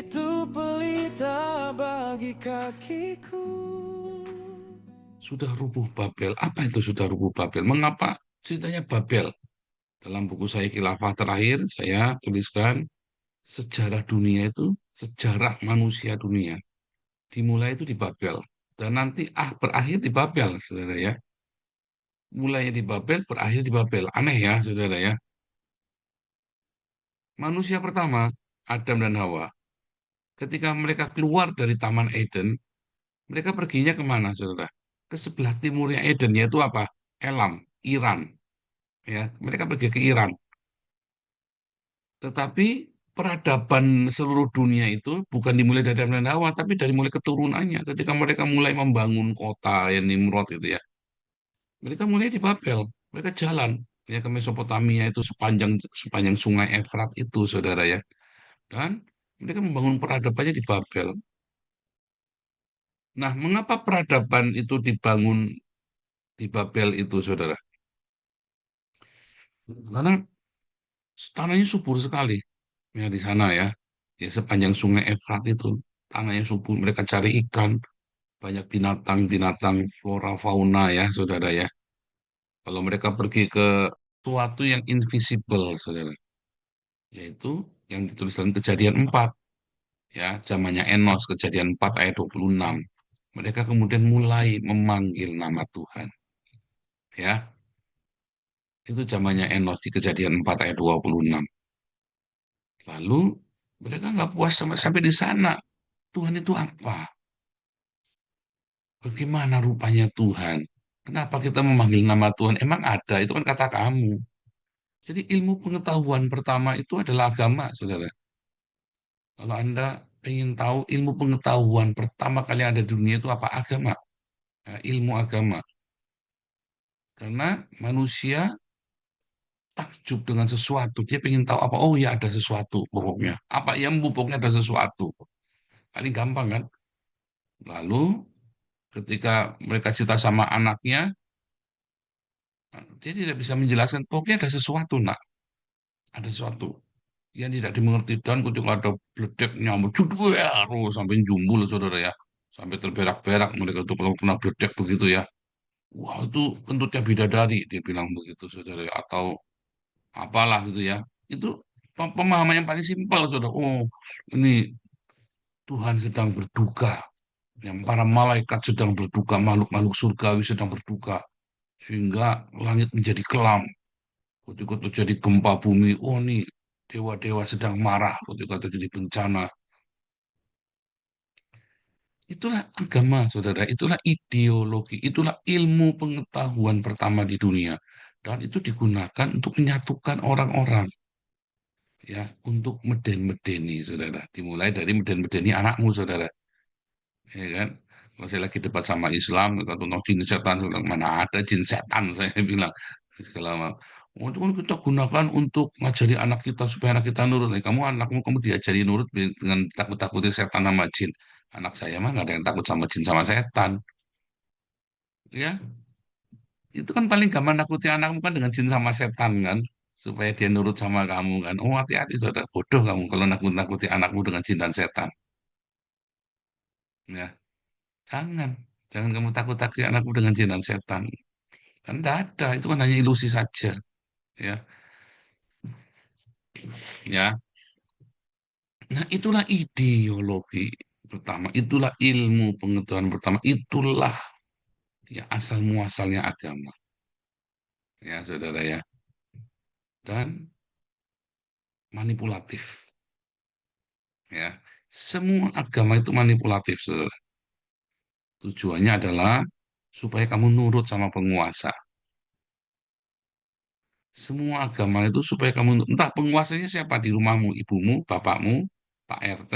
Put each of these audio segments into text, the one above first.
Itu pelita bagi kakiku. Sudah rubuh Babel. Apa itu sudah rubuh Babel? Mengapa ceritanya Babel? Dalam buku saya Khilafah terakhir, saya tuliskan sejarah dunia itu, sejarah manusia dunia. Dimulai itu di Babel. Dan nanti berakhir di Babel, saudara ya. Mulainya di Babel, berakhir di Babel. Aneh ya, saudara ya. Manusia pertama, Adam dan Hawa. Ketika mereka keluar dari Taman Eden, mereka perginya kemana, saudara? Ke sebelah timurnya Eden, yaitu apa? Elam, Iran. Ya, mereka pergi ke Iran. Tetapi peradaban seluruh dunia itu bukan dimulai dari Adam dan Hawa, tapi dari mulai keturunannya. Ketika mereka mulai membangun kota yang Nimrod itu ya, mereka mulai di Babel. Mereka jalan ya ke Mesopotamia itu sepanjang sepanjang Sungai Efrat itu, saudara ya. Dan mereka membangun peradabannya di Babel. Nah, mengapa peradaban itu dibangun di Babel itu, saudara? Karena tanahnya subur sekali ya di sana ya. Ya sepanjang Sungai Efrat itu tanahnya subur. Mereka cari ikan, banyak binatang-binatang flora fauna ya, saudara ya. Kalau mereka pergi ke suatu yang invisible, saudara, yaitu yang ditulis dalam Kejadian 4, ya, zamannya Enos, Kejadian 4 ayat 26. Mereka kemudian mulai memanggil nama Tuhan, ya. Itu zamannya Enos di Kejadian 4 ayat 26. Lalu mereka nggak puas sampai di sana. Tuhan itu apa? Bagaimana rupanya Tuhan? Kenapa kita memanggil nama Tuhan? Emang ada? Itu kan kata kamu. Jadi ilmu pengetahuan pertama itu adalah agama, saudara. Kalau Anda ingin tahu ilmu pengetahuan pertama kali ada di dunia itu apa? Agama. Nah, ilmu agama. Karena manusia takjub dengan sesuatu. Dia ingin tahu apa? Oh ya ada sesuatu pokoknya. Apa yang pokoknya ada sesuatu. Paling gampang kan? Lalu ketika mereka cerita sama anaknya, dia tidak bisa menjelaskan. Pokoknya ada sesuatu, nak. Ada sesuatu yang tidak dimengerti dan ketika ada bledek nyamuk judul ya sampai jumbul saudara ya sampai terberak-berak mereka itu kalau kena bledek begitu ya wah itu kentutnya bidadari dia bilang begitu saudara ya. Atau apalah gitu ya itu pemahaman yang paling simpel saudara. Oh ini Tuhan sedang berduka yang para malaikat sedang berduka makhluk-makhluk surgawi sedang berduka sehingga langit menjadi kelam ketika terjadi gempa bumi. Oh nih dewa-dewa sedang marah ketika terjadi bencana. Itulah agama, saudara. Itulah ideologi. Itulah ilmu pengetahuan pertama di dunia. Dan itu digunakan untuk menyatukan orang-orang. Ya, untuk meden-medeni, saudara. Dimulai dari meden-medeni anakmu, saudara. Ya kan? Kalau saya lagi debat sama Islam, kata tentang jin setan, saya bilang, mana ada jin setan, saya bilang. Segala macam. Oh, itu kan kita gunakan untuk ngajari anak kita supaya anak kita nurut. Kamu anakmu kamu diajari nurut dengan takut-takutin setan sama jin. Anak saya mah nggak ada yang takut sama jin sama setan. Ya, itu kan paling gampang nakuti anakmu kan dengan jin sama setan kan, supaya dia nurut sama kamu kan. Oh hati-hati saudara, bodoh kamu kalau nakut-nakuti anakmu dengan jin dan setan. Ya, jangan, jangan kamu takut-takuti anakmu dengan jin dan setan. Kan tidak ada, itu kan hanya ilusi saja. Ya, ya. Nah itulah ideologi pertama, itulah ilmu pengetahuan pertama, itulah ya asal muasalnya agama. Ya saudara ya, dan manipulatif. Ya, semua agama itu manipulatif, saudara. Tujuannya adalah supaya kamu nurut sama penguasa. Semua agama itu supaya kamu entah penguasanya siapa di rumahmu, ibumu, bapakmu, Pak RT,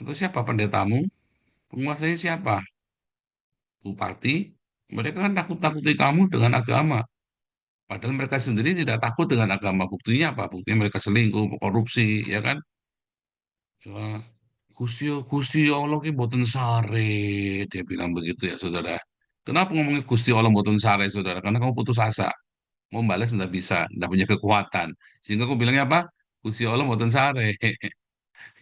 atau siapa pendetamu, penguasanya siapa? Bupati. Mereka kan takut-takuti kamu dengan agama. Padahal mereka sendiri tidak takut dengan agama. Buktinya apa? Buktinya mereka selingkuh, korupsi, ya kan? Ya, Gusti Allah ki boten sare, dia bilang begitu ya saudara. Kenapa ngomongin Gusti Allah boten sare saudara? Karena kamu putus asa, mau balas nggak bisa, nggak punya kekuatan. Sehingga aku bilangnya apa? Gusti Allah boten sare,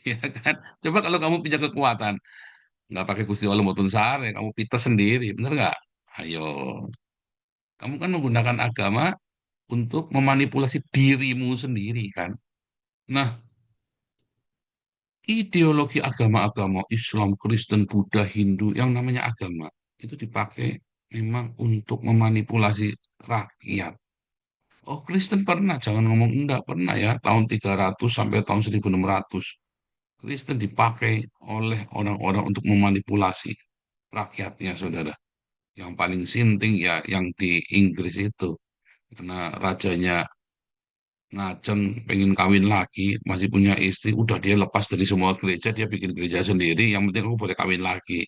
Ya kan? Coba kalau kamu punya kekuatan, nggak pakai Gusti Allah Motun Sare, kamu pites sendiri, bener nggak? Ayo, kamu kan menggunakan agama untuk memanipulasi dirimu sendiri kan? Nah, ideologi agama-agama Islam, Kristen, Buddha, Hindu, yang namanya agama, itu dipakai memang untuk memanipulasi rakyat. Oh, Kristen pernah, jangan ngomong enggak, pernah ya, tahun 300 sampai tahun 1600. Kristen dipakai oleh orang-orang untuk memanipulasi rakyatnya, saudara. Yang paling sinting ya yang di Inggris itu. Karena rajanya ngaceng, pengen kawin lagi, masih punya istri, udah dia lepas dari semua gereja, dia bikin gereja sendiri, yang penting aku boleh kawin lagi.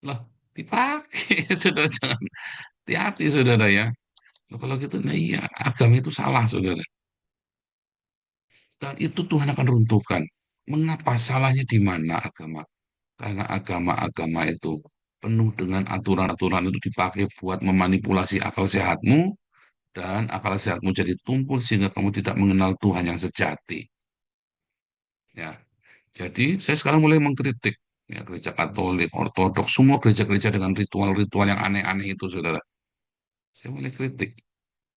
Lah, dipakai, saudara, jangan hati-hati, saudara ya. Loh, kalau gitu, nah iya, agama itu salah, saudara. Dan itu Tuhan akan runtuhkan. Mengapa salahnya di mana agama? Karena agama-agama itu penuh dengan aturan-aturan itu dipakai buat memanipulasi akal sehatmu, dan akal sehatmu jadi tumpul sehingga kamu tidak mengenal Tuhan yang sejati. Ya, jadi saya sekarang mulai mengkritik ya gereja Katolik, Ortodoks, semua gereja-gereja dengan ritual-ritual yang aneh-aneh itu, saudara. Saya mulai kritik.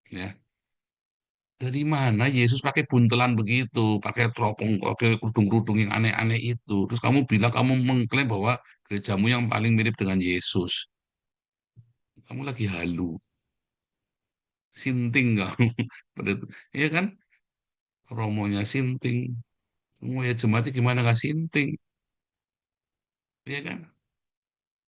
Ya, dari mana Yesus pakai buntelan begitu, pakai teropong, pakai kerudung-kerudung yang aneh-aneh itu. Terus kamu bilang kamu mengklaim bahwa gerejamu yang paling mirip dengan Yesus. Kamu lagi halu, sinting kamu. Pada itu. Iya kan? Romonya sinting. Kamu ya jemaatnya gimana nggak sinting? Iya kan?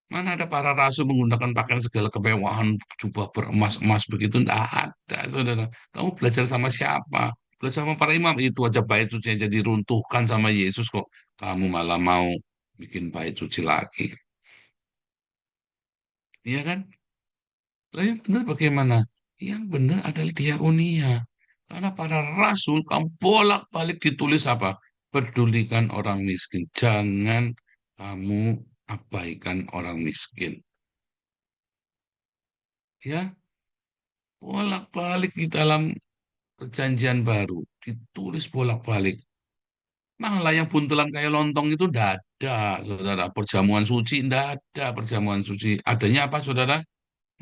Mana ada para rasul menggunakan pakaian segala kemewahan, jubah beremas-emas begitu? Tidak ada, saudara. Kamu belajar sama siapa? Belajar sama para imam. Itu aja bait suci yang jadi runtuhkan sama Yesus kok. Kamu malah mau bikin bait suci lagi. Iya kan? Lah yang benar bagaimana? Yang benar adalah diakonia. Karena para rasul, kamu bolak-balik ditulis apa? Pedulikan orang miskin. Jangan kamu abaikan orang miskin. Ya, bolak-balik di dalam perjanjian baru. Ditulis bolak-balik. Malah yang buntelan kayak lontong itu ndak ada, saudara. Perjamuan suci ndak ada perjamuan suci. Adanya apa, saudara?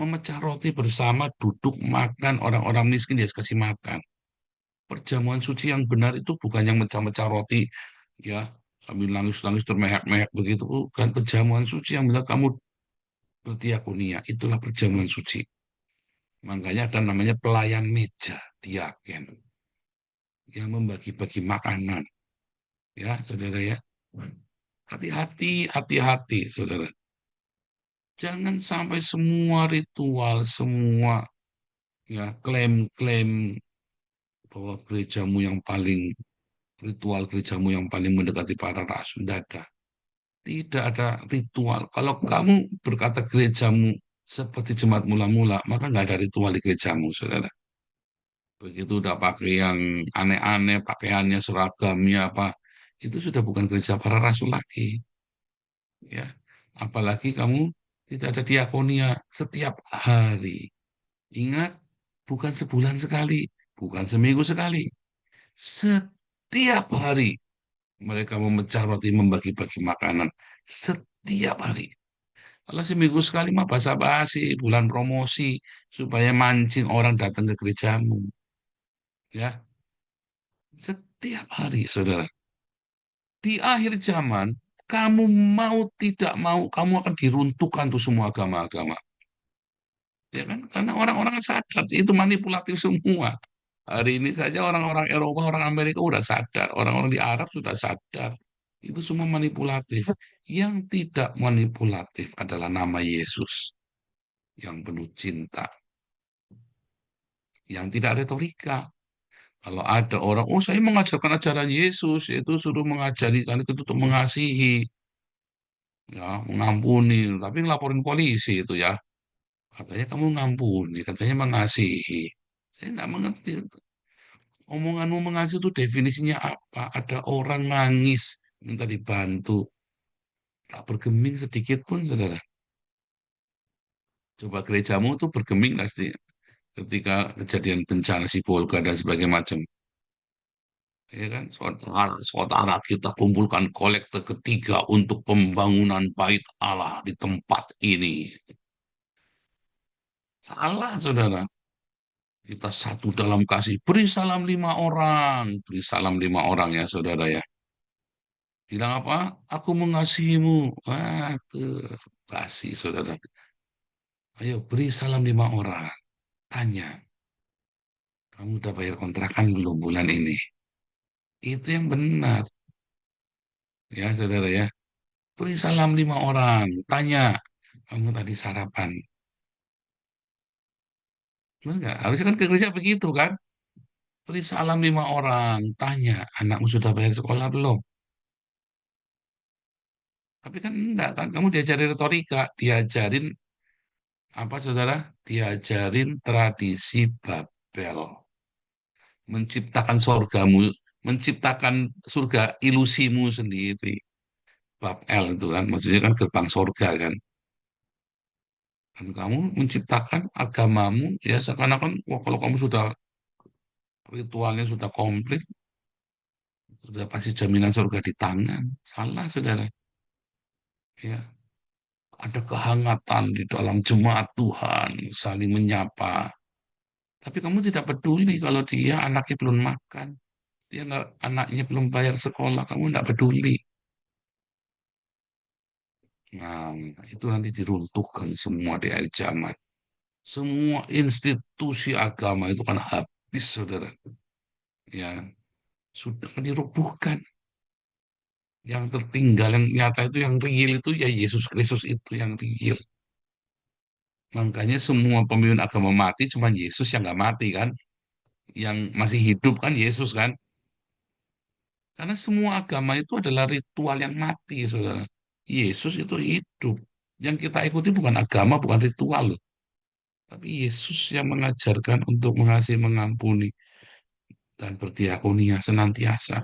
Memecah roti bersama, duduk makan, orang-orang miskin dia kasih makan. Perjamuan suci yang benar itu bukan yang mecah-mecah roti, ya, sambil nangis-nangis termehek-mehek begitu. Bukan perjamuan suci yang benar kamu berdiakonia. Itulah perjamuan suci. Makanya ada namanya pelayan meja, diaken, yang membagi-bagi makanan. Ya, saudara ya. Hati-hati, hati-hati, saudara. Jangan sampai semua ritual, semua ya klaim-klaim bahwa gerejamu yang paling ritual gerejamu yang paling mendekati para rasul. Tidak ada. Tidak ada ritual. Kalau kamu berkata gerejamu seperti jemaat mula-mula, maka nggak ada ritual di gerejamu, saudara. Begitu udah pakai yang aneh-aneh, pakaiannya, seragamnya apa, itu sudah bukan gereja para rasul lagi. Ya, apalagi kamu tidak ada diakonia setiap hari. Ingat, bukan sebulan sekali, bukan seminggu sekali, setiap hari mereka memecah roti, membagi-bagi makanan setiap hari. Kalau seminggu sekali mah basa-basi, bulan promosi, supaya mancing orang datang ke gerejamu. Ya, setiap hari, saudara. Di akhir zaman, kamu mau tidak mau, kamu akan diruntuhkan tuh semua agama-agama. Ya kan? Karena orang-orang sadar itu manipulatif semua. Hari ini saja orang-orang Eropa, orang Amerika udah sadar, orang-orang di Arab sudah sadar. Itu semua manipulatif. Yang tidak manipulatif adalah nama Yesus yang penuh cinta, yang tidak retorika. Kalau ada orang, oh saya mengajarkan ajaran Yesus, itu suruh mengajari kalian itu untuk mengasihi, ya, mengampuni, tapi ngelaporin polisi itu ya. Katanya kamu ngampuni, katanya mengasihi. Saya nggak mengerti. Omonganmu mengasihi itu definisinya apa? Ada orang nangis, minta dibantu. Tak bergeming sedikit pun, saudara. Coba gerejamu tuh bergeming nggak sih ketika kejadian bencana si Volga dan sebagainya macam. Ya kan, saudara kita kumpulkan kolekte ketiga untuk pembangunan bait Allah di tempat ini. Salah, saudara. Kita satu dalam kasih. Beri salam 5 orang. Beri salam 5 orang ya, saudara ya. Bilang apa? Aku mengasihimu. Wah, tuh. Kasih, saudara. Ayo, beri salam 5 orang. Tanya, kamu udah bayar kontrakan belum bulan ini? Itu yang benar. Ya, saudara ya. Beri salam 5 orang. Tanya, kamu tadi sarapan. Benar nggak? Harusnya kan ke gereja begitu kan? Beri salam 5 orang. Tanya, anakmu sudah bayar sekolah belum? Tapi kan enggak kan? Kamu diajarin retorika, diajarin apa saudara? Diajarin tradisi Babel. Menciptakan sorgamu, menciptakan surga ilusimu sendiri. Babel itu kan, maksudnya kan gerbang sorga kan. Dan kamu menciptakan agamamu, ya seakan-akan, wah kalau kamu sudah ritualnya sudah komplit, sudah pasti jaminan surga di tangan. Salah, saudara. Ya, ada kehangatan di dalam jemaat Tuhan, saling menyapa. Tapi kamu tidak peduli kalau dia anaknya belum makan, dia nggak anaknya belum bayar sekolah, kamu nggak peduli. Nah, itu nanti diruntuhkan semua di akhir zaman. Semua institusi agama itu kan habis, saudara. Ya, sudah dirobohkan. Yang tertinggal, yang nyata itu, yang real itu ya Yesus Kristus itu yang real. Makanya semua pemimpin agama mati, cuma Yesus yang nggak mati kan. Yang masih hidup kan Yesus kan. Karena semua agama itu adalah ritual yang mati, saudara. Yesus itu hidup. Yang kita ikuti bukan agama, bukan ritual loh. Tapi Yesus yang mengajarkan untuk mengasihi, mengampuni, dan berdiakonia senantiasa.